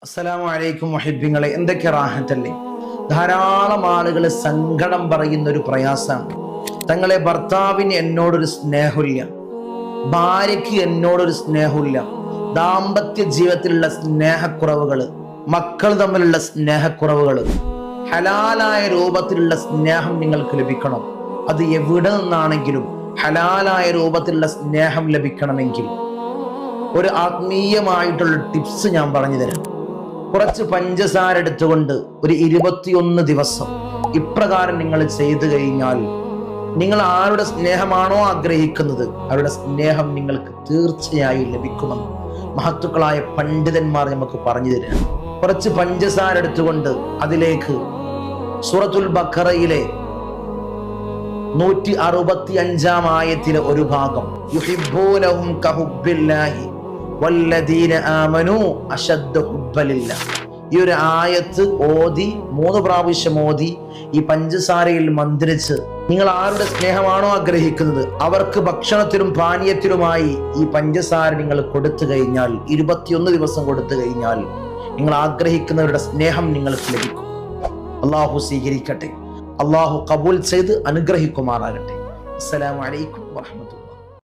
അസ്സലാമു അലൈക്കും മുഹിബ്ബിങ്ങളെ, എന്തൊക്കെ റാഹത്തല്ലേ. ധാരാളം ആളുകൾ സങ്കടം പറയുന്ന ഒരു പ്രയാസമാണ്. തങ്ങളെ ഭർത്താവിന് എന്നോടൊരു സ്നേഹമില്ല, ഭാര്യയ്ക്ക് എന്നോടൊരു സ്നേഹമില്ല, ദാമ്പത്യ ജീവിതത്തിലുള്ള സ്നേഹക്കുറവുകൾ, മക്കൾ തമ്മിലുള്ള സ്നേഹക്കുറവുകൾ. ഹലാലായ രൂപത്തിലുള്ള സ്നേഹം നിങ്ങൾക്ക് ലഭിക്കണം. അത് എവിടെ നിന്നാണെങ്കിലും ഹലാലായ രൂപത്തിലുള്ള സ്നേഹം ലഭിക്കണമെങ്കിൽ ഒരു ആത്മീയമായിട്ടുള്ള ടിപ്സ് ഞാൻ പറഞ്ഞു തരാം. കുറച്ച് പഞ്ചസാര എടുത്തുകൊണ്ട് ഒരു 21 ദിവസം ഇപ്രകാരം നിങ്ങൾ ചെയ്തു കഴിഞ്ഞാൽ നിങ്ങൾ ആരുടെ സ്നേഹമാണോ ആഗ്രഹിക്കുന്നത് അവരുടെ സ്നേഹം നിങ്ങൾക്ക് തീർച്ചയായും ലഭിക്കുമെന്ന് മഹത്തുക്കളായ പണ്ഡിതന്മാർ നമുക്ക് പറഞ്ഞു തരാം. കുറച്ച് പഞ്ചസാര എടുത്തുകൊണ്ട് അതിലേക്ക് സൂറത്തുൽ ബഖറയിലെ 165 ആയത്തിലെ ഒരു ഭാഗം, യുഹിബ്ബൂനഹും കഹുബ്ബില്ലാഹി വല്ലദീന ആമനൂ അശദ്ദു ഹുബ്ബലില്ലാഹ്, ഈ ഒരു ആയത്ത് ഓതി 3 പ്രാവശ്യം ഓതി ഈ പഞ്ചസാരയിൽ മന്ത്രിച്ച് നിങ്ങൾ ആരുടെ സ്നേഹമാണോ ആഗ്രഹിക്കുന്നത് അവർക്ക് ഭക്ഷണത്തിനും പാനീയത്തിനുമായി ഈ പഞ്ചസാര നിങ്ങൾ കൊടുത്തു കഴിഞ്ഞാൽ, 21 ദിവസം കൊടുത്തു കഴിഞ്ഞാൽ നിങ്ങൾ ആഗ്രഹിക്കുന്നവരുടെ സ്നേഹം നിങ്ങൾക്ക് ലഭിക്കും. അള്ളാഹു സ്വീകരിക്കട്ടെ, അള്ളാഹു കബൂൽ ചെയ്ത് അനുഗ്രഹിക്കുമാറാകട്ടെ. അസ്സലാമു അലൈക്കും വറഹ്മത്തുള്ളാഹി.